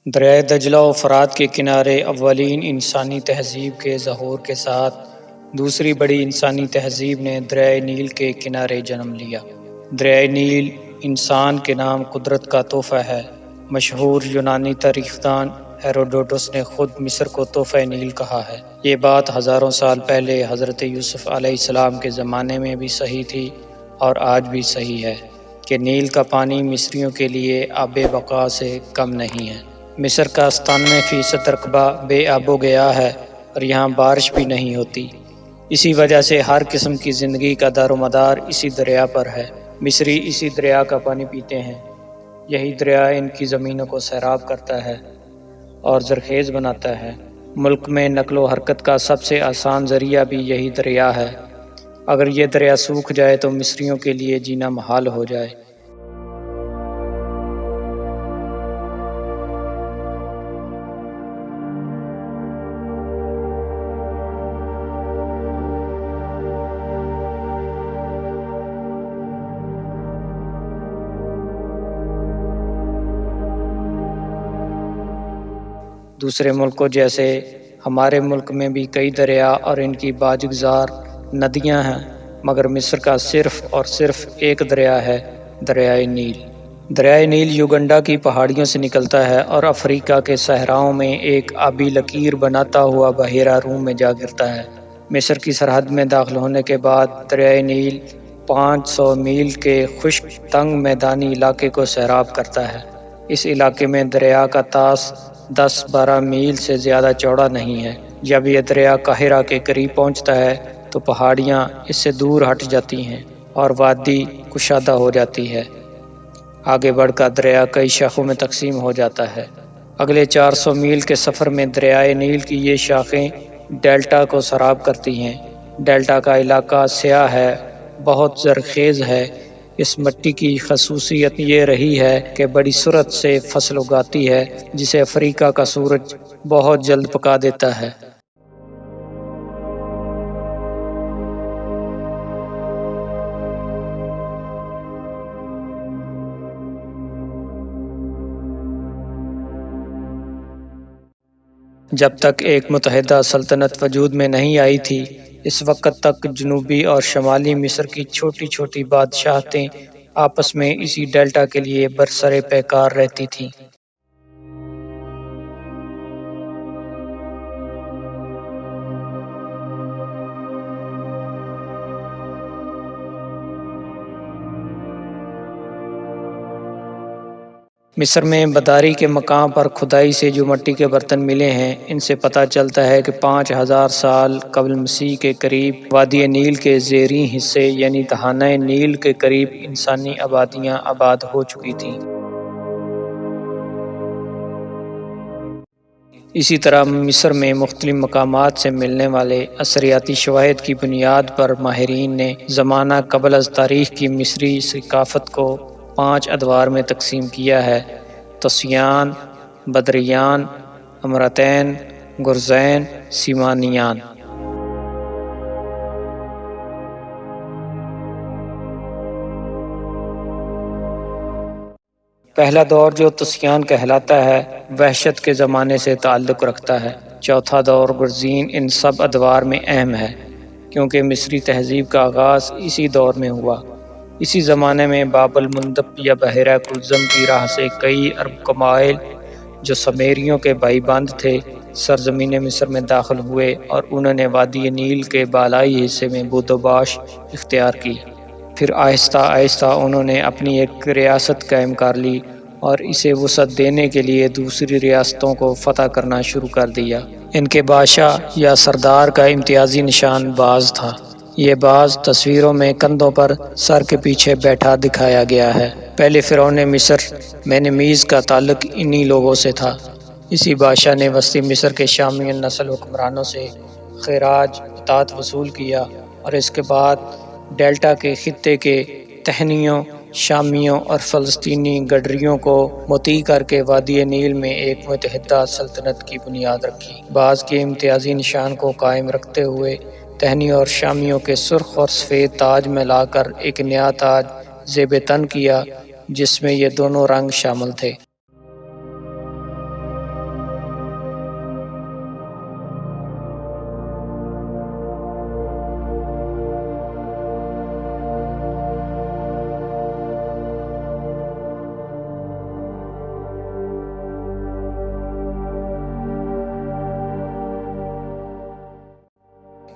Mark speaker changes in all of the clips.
Speaker 1: دریائے دجلہ و فرات کے کنارے اولین انسانی تہذیب کے ظہور کے ساتھ دوسری بڑی انسانی تہذیب نے دریائے نیل کے کنارے جنم لیا۔ دریائے نیل انسان کے نام قدرت کا تحفہ ہے۔ مشہور یونانی تاریخ دان ہیروڈوٹس نے خود مصر کو تحفہ نیل کہا ہے۔ یہ بات ہزاروں سال پہلے حضرت یوسف علیہ السلام کے زمانے میں بھی صحیح تھی اور آج بھی صحیح ہے کہ نیل کا پانی مصریوں کے لیے آب بقا سے کم نہیں ہے۔ مصر کا 97% رقبہ بے آب و گیا ہے اور یہاں بارش بھی نہیں ہوتی۔ اسی وجہ سے ہر قسم کی زندگی کا دار و مدار اسی دریا پر ہے۔ مصری اسی دریا کا پانی پیتے ہیں۔ یہی دریا ان کی زمینوں کو سیراب کرتا ہے اور زرخیز بناتا ہے۔ ملک میں نقل و حرکت کا سب سے آسان ذریعہ بھی یہی دریا ہے۔ اگر یہ دریا سوکھ جائے تو مصریوں کے لیے جینا محال ہو جائے۔ دوسرے ملکوں جیسے ہمارے ملک میں بھی کئی دریا اور ان کی باجگزار ندیاں ہیں، مگر مصر کا صرف اور صرف ایک دریا ہے، دریائے نیل۔ دریائے نیل یوگنڈا کی پہاڑیوں سے نکلتا ہے اور افریقہ کے صحراؤں میں ایک آبی لکیر بناتا ہوا بحیرہ روم میں جا گرتا ہے۔ مصر کی سرحد میں داخل ہونے کے بعد دریائے نیل 500 میل کے خشک تنگ میدانی علاقے کو سیراب کرتا ہے۔ اس علاقے میں دریا کا طاس 10-12 میل سے زیادہ چوڑا نہیں ہے۔ جب یہ دریا قاہرہ کے قریب پہنچتا ہے تو پہاڑیاں اس سے دور ہٹ جاتی ہیں اور وادی کشادہ ہو جاتی ہے۔ آگے بڑھ کر دریا کئی شاخوں میں تقسیم ہو جاتا ہے۔ اگلے 400 میل کے سفر میں دریائے نیل کی یہ شاخیں ڈیلٹا کو سراب کرتی ہیں۔ ڈیلٹا کا علاقہ سیاہ ہے، بہت زرخیز ہے۔ اس مٹی کی خصوصیت یہ رہی ہے کہ بڑی سرعت سے فصل اگاتی ہے، جسے افریقہ کا سورج بہت جلد پکا دیتا ہے۔ جب تک ایک متحدہ سلطنت وجود میں نہیں آئی تھی، اس وقت تک جنوبی اور شمالی مصر کی چھوٹی چھوٹی بادشاہتیں آپس میں اسی ڈیلٹا کے لیے برسر پیکار رہتی تھیں۔ مصر میں بداری کے مقام پر کھدائی سے جو مٹی کے برتن ملے ہیں، ان سے پتہ چلتا ہے کہ 5000 سال قبل مسیح کے قریب وادی نیل کے زیریں حصے یعنی دہانہ نیل کے قریب انسانی آبادیاں آباد ہو چکی تھیں۔ اسی طرح مصر میں مختلف مقامات سے ملنے والے اثریاتی شواہد کی بنیاد پر ماہرین نے زمانہ قبل از تاریخ کی مصری ثقافت کو 5 ادوار میں تقسیم کیا ہے: طوسیان، بدریان، امراتین، گرزین، سیمانیان۔ پہلا دور جو طوسیان کہلاتا ہے، وحشت کے زمانے سے تعلق رکھتا ہے۔ چوتھا دور گرزین ان سب ادوار میں اہم ہے، کیونکہ مصری تہذیب کا آغاز اسی دور میں ہوا۔ اسی زمانے میں باب المندب یا بحیرہ کلزم کی راہ سے کئی عرب قبائل جو سومیریوں کے بھائی بند تھے، سرزمین مصر میں داخل ہوئے اور انہوں نے وادی نیل کے بالائی حصے میں بود و باش اختیار کی۔ پھر آہستہ آہستہ انہوں نے اپنی ایک ریاست قائم کر لی اور اسے وسعت دینے کے لیے دوسری ریاستوں کو فتح کرنا شروع کر دیا۔ ان کے بادشاہ یا سردار کا امتیازی نشان باز تھا۔ یہ باز تصویروں میں کندھوں پر سر کے پیچھے بیٹھا دکھایا گیا ہے۔ پہلے فرعون مصر مینمیز کا تعلق انہی لوگوں سے تھا۔ اسی بادشاہ نے وسطی مصر کے شامیان نسل حکمرانوں سے خراج اطاعت وصول کیا اور اس کے بعد ڈیلٹا کے خطے کے تہنیوں، شامیوں اور فلسطینی گڈریوں کو مطیع کر کے وادی نیل میں ایک متحدہ سلطنت کی بنیاد رکھی۔ باز کے امتیازی نشان کو قائم رکھتے ہوئے تہنیوں اور شامیوں کے سرخ اور سفید تاج میں لا کر ایک نیا تاج زیب تن کیا، جس میں یہ دونوں رنگ شامل تھے۔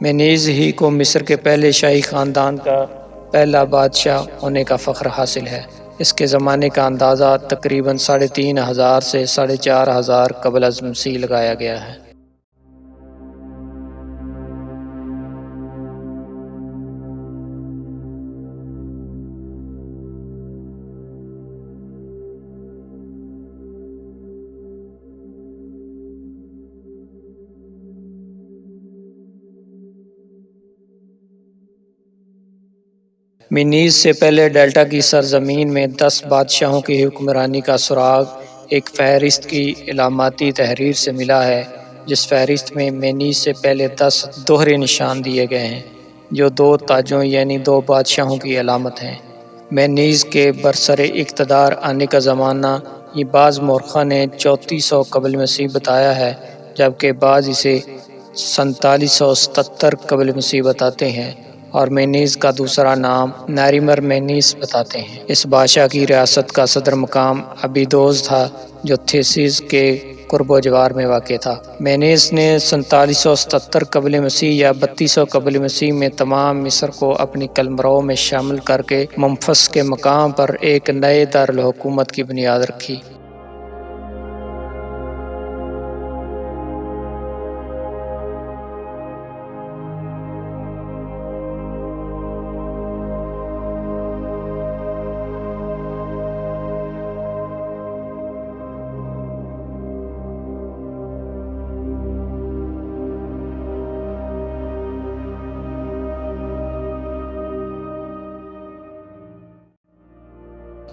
Speaker 1: مینیز ہی کو مصر کے پہلے شاہی خاندان کا پہلا بادشاہ ہونے کا فخر حاصل ہے۔ اس کے زمانے کا اندازہ تقریباً 3500 سے 4500 قبل از مسیح لگایا گیا ہے۔ مینیز سے پہلے ڈیلٹا کی سرزمین میں 10 بادشاہوں کی حکمرانی کا سراغ ایک فہرست کی علاماتی تحریر سے ملا ہے، جس فہرست میں مینیز سے پہلے 10 دوہرے نشان دیے گئے ہیں جو 2 تاجوں یعنی 2 بادشاہوں کی علامت ہیں۔ مینیز کے برسر اقتدار آنے کا زمانہ یہ بعض مورخوں نے 3400 قبل مسیح بتایا ہے، جبکہ بعض اسے 4777 قبل مسیح بتاتے ہیں، اور مینیز کا دوسرا نام ناریمر مینیس بتاتے ہیں۔ اس بادشاہ کی ریاست کا صدر مقام ابیدوز تھا جو تھیسیس کے قرب و جوار میں واقع تھا۔ مینیس نے 4777 قبل مسیح یا 3200 قبل مسیح میں تمام مصر کو اپنی قلمرو میں شامل کر کے منفس کے مقام پر ایک نئے دارالحکومت کی بنیاد رکھی۔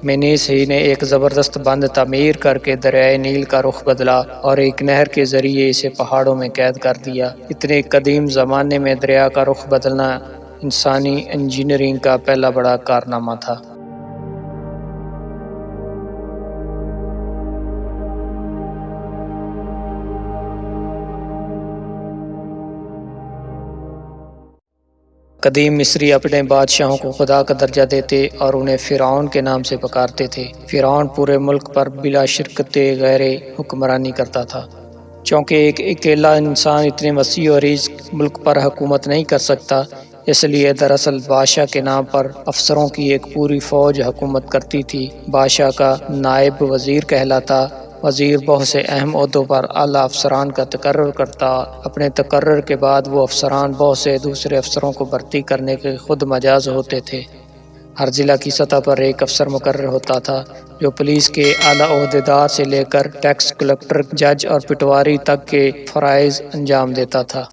Speaker 1: مینیس ہی نے ایک زبردست بند تعمیر کر کے دریائے نیل کا رخ بدلا اور ایک نہر کے ذریعے اسے پہاڑوں میں قید کر دیا۔ اتنے قدیم زمانے میں دریا کا رخ بدلنا انسانی انجینئرنگ کا پہلا بڑا کارنامہ تھا۔ قدیم مصری اپنے بادشاہوں کو خدا کا درجہ دیتے اور انہیں فرعون کے نام سے پکارتے تھے۔ فرعون پورے ملک پر بلا شرکت غیر حکمرانی کرتا تھا۔ چونکہ ایک اکیلا انسان اتنے وسیع و عریض ملک پر حکومت نہیں کر سکتا، اس لیے دراصل بادشاہ کے نام پر افسروں کی ایک پوری فوج حکومت کرتی تھی۔ بادشاہ کا نائب وزیر کہلاتا۔ وزیر بہت سے اہم عہدوں پر اعلیٰ افسران کا تقرر کرتا۔ اپنے تقرر کے بعد وہ افسران بہت سے دوسرے افسروں کو بھرتی کرنے کے خود مجاز ہوتے تھے۔ ہر ضلع کی سطح پر ایک افسر مقرر ہوتا تھا جو پولیس کے اعلیٰ عہدیدار سے لے کر ٹیکس کلکٹر، جج اور پٹواری تک کے فرائض انجام دیتا تھا۔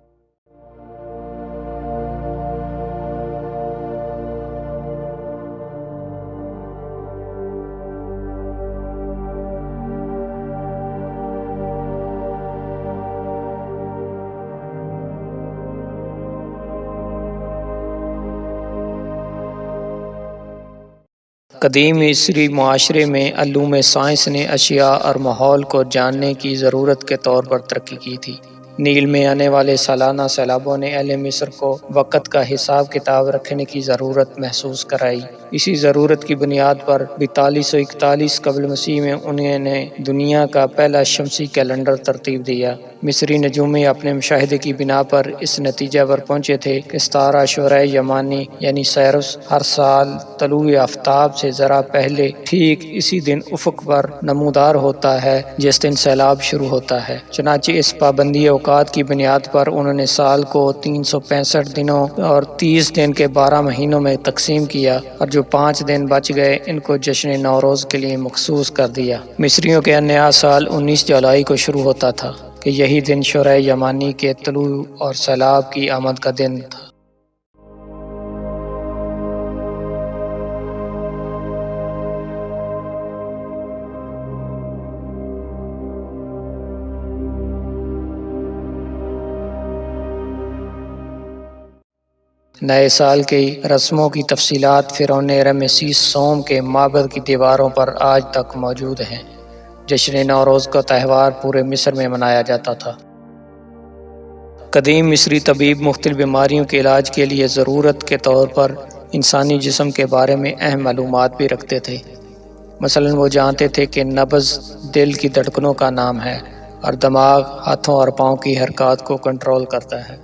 Speaker 1: قدیم مصری معاشرے میں علوم سائنس نے اشیاء اور ماحول کو جاننے کی ضرورت کے طور پر ترقی کی تھی۔ نیل میں آنے والے سالانہ سیلابوں نے اہل مصر کو وقت کا حساب کتاب رکھنے کی ضرورت محسوس کرائی۔ اسی ضرورت کی بنیاد پر 4241 قبل مسیح میں انہوں نے دنیا کا پہلا شمسی کیلنڈر ترتیب دیا۔ مصری نجومی اپنے مشاہدے کی بنا پر اس نتیجہ پر پہنچے تھے کہ ستارہ شعرہ یمانی یعنی سیرس ہر سال طلوع آفتاب سے ذرا پہلے ٹھیک اسی دن افق پر نمودار ہوتا ہے جس دن سیلاب شروع ہوتا ہے۔ چنانچہ اس پابندی اوقات کی بنیاد پر انہوں نے سال کو 365 دنوں اور 30 دن کے 12 مہینوں میں تقسیم کیا، اور جو 5 دن بچ گئے ان کو جشن نوروز کے لیے مخصوص کر دیا۔ مصریوں کے نیا سال 19 جولائی کو شروع ہوتا تھا کہ یہی دن شعرہ یمانی کے طلوع اور سیلاب کی آمد کا دن تھا۔ نئے سال کی رسموں کی تفصیلات فرعون رمسیس سوم کے معبد کی دیواروں پر آج تک موجود ہیں۔ جشن نوروز کا تہوار پورے مصر میں منایا جاتا تھا۔ قدیم مصری طبیب مختلف بیماریوں کے علاج کے لیے ضرورت کے طور پر انسانی جسم کے بارے میں اہم معلومات بھی رکھتے تھے۔ مثلاً وہ جانتے تھے کہ نبض دل کی دھڑکنوں کا نام ہے اور دماغ ہاتھوں اور پاؤں کی حرکات کو کنٹرول کرتا ہے۔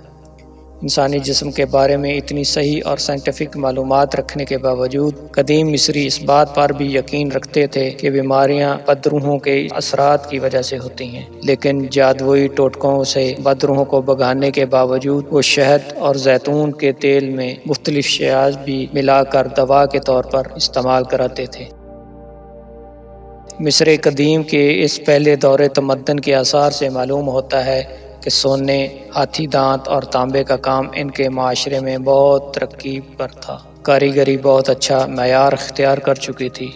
Speaker 1: انسانی جسم کے بارے میں اتنی صحیح اور سائنٹیفک معلومات رکھنے کے باوجود قدیم مصری اس بات پر بھی یقین رکھتے تھے کہ بیماریاں بدروحوں کے اثرات کی وجہ سے ہوتی ہیں، لیکن جادوئی ٹوٹکوں سے بدروحوں کو بھگانے کے باوجود وہ شہد اور زیتون کے تیل میں مختلف شیاج بھی ملا کر دوا کے طور پر استعمال کراتے تھے۔ مصر قدیم کے اس پہلے دور تمدن کے آثار سے معلوم ہوتا ہے کہ سونے، ہاتھی دانت اور تانبے کا کام ان کے معاشرے میں بہت ترقی پر تھا۔ کاریگری بہت اچھا معیار اختیار کر چکی تھی۔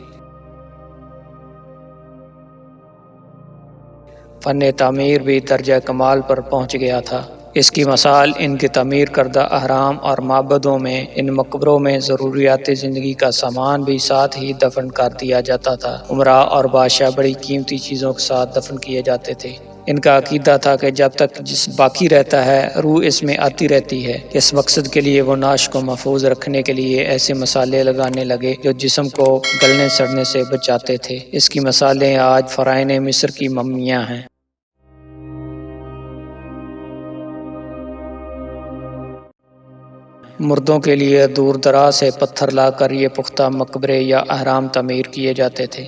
Speaker 1: فن تعمیر بھی درجہ کمال پر پہنچ گیا تھا۔ اس کی مثال ان کے تعمیر کردہ اہرام اور معبدوں میں ان مقبروں میں ضروریات زندگی کا سامان بھی ساتھ ہی دفن کر دیا جاتا تھا۔ امراء اور بادشاہ بڑی قیمتی چیزوں کے ساتھ دفن کیے جاتے تھے۔ ان کا عقیدہ تھا کہ جب تک جسم باقی رہتا ہے روح اس میں آتی رہتی ہے۔ اس مقصد کے لیے وہ نعش کو محفوظ رکھنے کے لیے ایسے مسالے لگانے لگے جو جسم کو گلنے سڑنے سے بچاتے تھے۔ اس کی مثالیں آج فرعون مصر کی ممیاں ہیں۔ مردوں کے لیے دور دراز سے پتھر لا کر یہ پختہ مقبرے یا اہرام تعمیر کیے جاتے تھے۔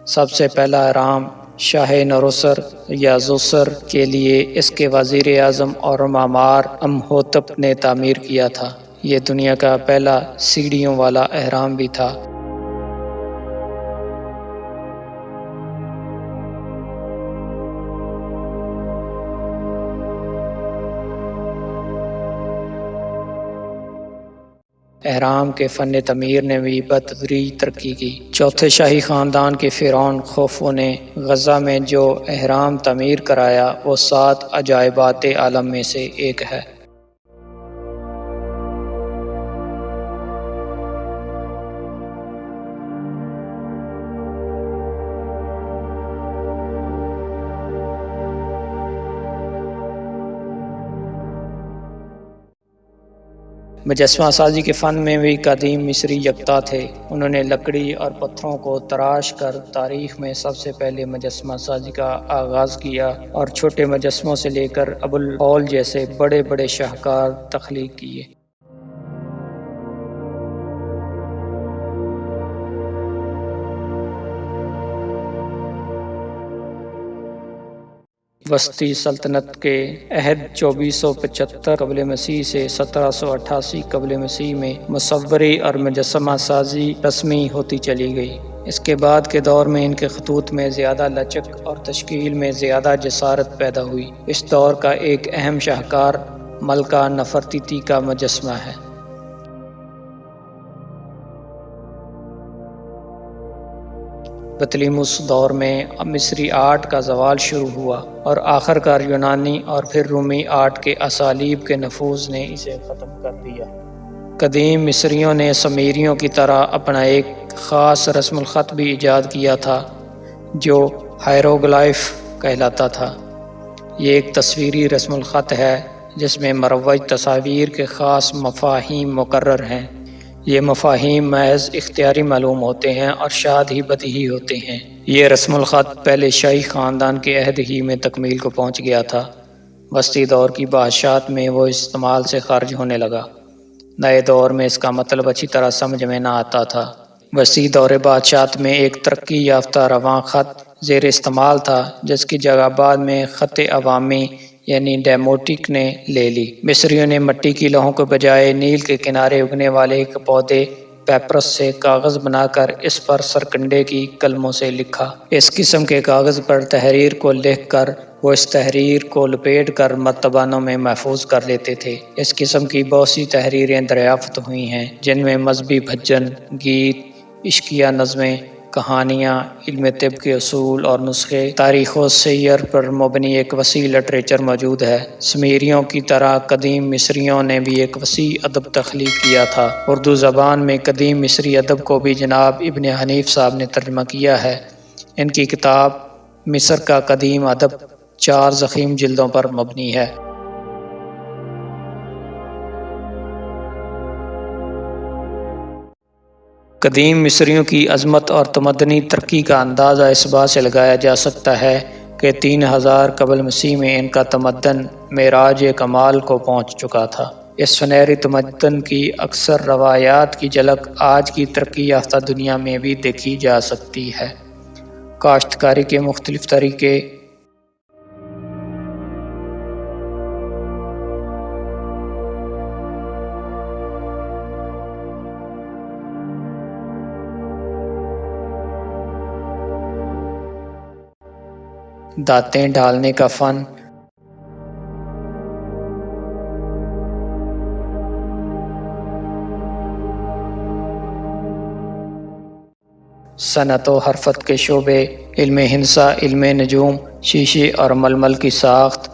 Speaker 1: سب سے پہلا اہرام شاہ نوروسر یا زوسر کے لیے اس کے وزیر اعظم اور معمار امہوتپ نے تعمیر کیا تھا۔ یہ دنیا کا پہلا سیڑھیوں والا اہرام بھی تھا۔ اہرام کے فن تعمیر نے بھی بتدریج ترقی کی۔ چوتھے شاہی خاندان کے فرعون خوفو نے غزہ میں جو اہرام تعمیر کرایا وہ 7 عجائبات عالم میں سے ایک ہے۔ مجسمہ سازی کے فن میں بھی قدیم مصری یکتا تھے۔ انہوں نے لکڑی اور پتھروں کو تراش کر تاریخ میں سب سے پہلے مجسمہ سازی کا آغاز کیا اور چھوٹے مجسموں سے لے کر ابوالہول جیسے بڑے بڑے شاہکار تخلیق کیے۔ وسطی سلطنت کے عہد 2475 قبل مسیح سے 1788 قبل مسیح میں مصوری اور مجسمہ سازی رسمی ہوتی چلی گئی۔ اس کے بعد کے دور میں ان کے خطوط میں زیادہ لچک اور تشکیل میں زیادہ جسارت پیدا ہوئی۔ اس دور کا ایک اہم شاہکار ملکہ نفرتیتی کا مجسمہ ہے۔ بطلیموس دور میں مصری آرٹ کا زوال شروع ہوا اور آخر کار یونانی اور پھر رومی آرٹ کے اسالیب کے نفوذ نے اسے ختم کر دیا۔ قدیم مصریوں نے سومیریوں کی طرح اپنا ایک خاص رسم الخط بھی ایجاد کیا تھا جو ہائیروگلائف کہلاتا تھا۔ یہ ایک تصویری رسم الخط ہے جس میں مروج تصاویر کے خاص مفاہیم مقرر ہیں۔ یہ مفاہیم محض اختیاری معلوم ہوتے ہیں اور شاید ہی بدیہی ہوتے ہیں۔ یہ رسم الخط پہلے شاہی خاندان کے عہد ہی میں تکمیل کو پہنچ گیا تھا۔ وسطی دور کی بادشاہت میں وہ استعمال سے خارج ہونے لگا۔ نئے دور میں اس کا مطلب اچھی طرح سمجھ میں نہ آتا تھا۔ وسطی دور بادشاہت میں ایک ترقی یافتہ رواں خط زیر استعمال تھا جس کی جگہ بعد میں خط عوامی یعنی ڈیموٹک نے لے لی۔ مصریوں نے مٹی کی لوحوں کے بجائے نیل کے کنارے اگنے والے ایک پودے پیپرس سے کاغذ بنا کر اس پر سرکنڈے کی قلموں سے لکھا۔ اس قسم کے کاغذ پر تحریر کو لکھ کر وہ اس تحریر کو لپیٹ کر مرتبانوں میں محفوظ کر لیتے تھے۔ اس قسم کی بہت سی تحریریں دریافت ہوئی ہیں جن میں مذہبی بھجن، گیت، عشقیہ نظمیں، کہانیاں، علم طب کے اصول اور نسخے، تاریخ و سیر پر مبنی ایک وسیع لٹریچر موجود ہے۔ سومیریوں کی طرح قدیم مصریوں نے بھی ایک وسیع ادب تخلیق کیا تھا۔ اردو زبان میں قدیم مصری ادب کو بھی جناب ابن حنیف صاحب نے ترجمہ کیا ہے۔ ان کی کتاب مصر کا قدیم ادب 4 ضخیم جلدوں پر مبنی ہے۔ قدیم مصریوں کی عظمت اور تمدنی ترقی کا اندازہ اس بات سے لگایا جا سکتا ہے کہ 3000 قبل مسیح میں ان کا تمدن معراج کمال کو پہنچ چکا تھا۔ اس سنہری تمدن کی اکثر روایات کی جھلک آج کی ترقی یافتہ دنیا میں بھی دیکھی جا سکتی ہے۔ کاشتکاری کے مختلف طریقے، دانتیں ڈھالنے کا فن، صنعت و حرفت کے شعبے، علم ہندسہ، علم نجوم، شیشے اور ململ کی ساخت،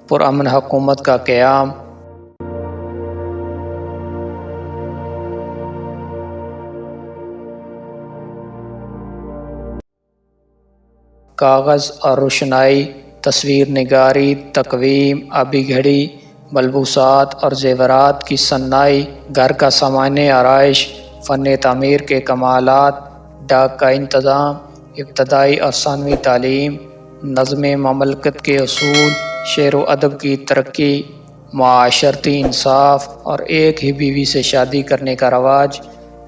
Speaker 1: پرامن حکومت کا قیام، کاغذ اور روشنائی، تصویر نگاری، تقویم، آبی گھڑی، ملبوسات اور زیورات کی صنائی، گھر کا سامان آرائش، فن تعمیر کے کمالات، ڈاک کا انتظام، ابتدائی اور ثانوی تعلیم، نظم مملکت کے اصول، شعر و ادب کی ترقی، معاشرتی انصاف اور ایک ہی بیوی سے شادی کرنے کا رواج،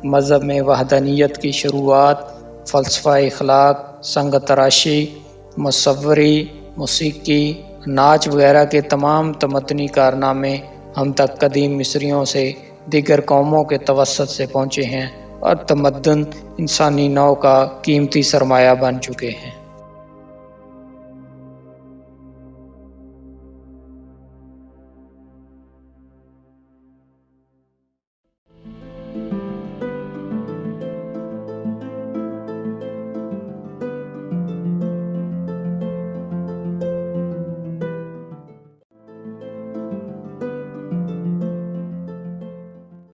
Speaker 1: مذہب میں وحدانیت کی شروعات، فلسفہ اخلاق، سنگ تراشی، مصوری، موسیقی، ناچ وغیرہ کے تمام تمدنی کارنامے ہم تک قدیم مصریوں سے دیگر قوموں کے توسط سے پہنچے ہیں اور تمدن انسانی نوع کا قیمتی سرمایہ بن چکے ہیں۔